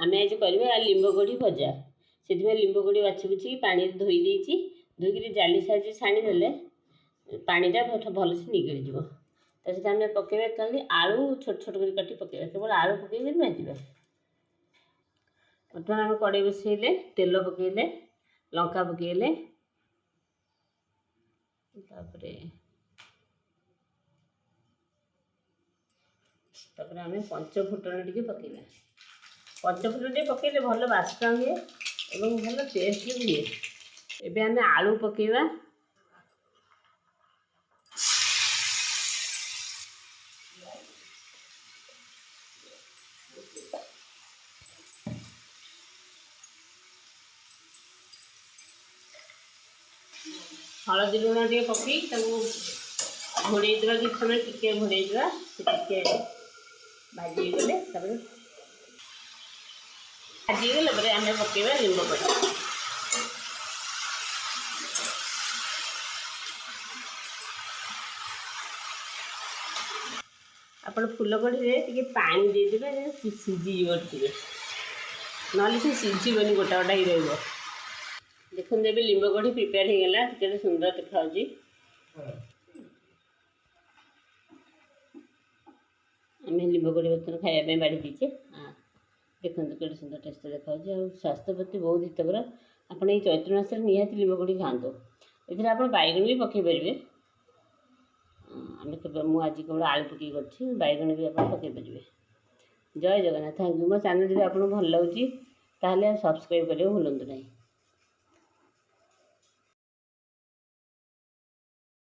आम आज करवा लिंब कोड़ी भजा से लिंब कोड़ी बाछि बुछी पानी धोई देती धोईक जाली साइज छाणीदे पानीटा भल से निगड़ी जीव तो आम पकेबा कल आलू छोट छोट कर काटी पकेबा केवल आलू पकई भाजवा। बर्तमान आम कड़े बसैले तेल पकईले लंका पकईले तापर आम पंचफुटन टे पकईबा। पंचफुटन टे पकईले भल बास्ना हुए और भल टेस्ट हुए। एबे आम आलू पकईबा। हलदी लुण टे पकई घोड़े कि समय टिके घोड़े टे भाजी गले भाजी गले आम पकईबा लिंब कोड़ी। आपण फूलकोड़ी टे पानी देदेवे सीझीज टे ना से सीझीबनी गोटा गोटा ही रहा। देखो जब लिंब कोड़ी प्रिपेयर हो गला के सुंदर देखा आम लिंब कोड़ी बर्तन खायापी बाड़ी दीचे। देखो के सुंदर टेस्ट देखा स्वास्थ्य प्रति बहुत हितकर। आपड़ ये चैत्र मास निहाती लिंब कोड़ी खातु ये आप बैगण भी पकई पारे। मुझे केवल आलू पकई कर बैगण भी आप पकई पारे। जय जगन्नाथ। Thank you. मो चैनल जब आपको भल लगे सब्सक्राइब करने भूलु नहीं।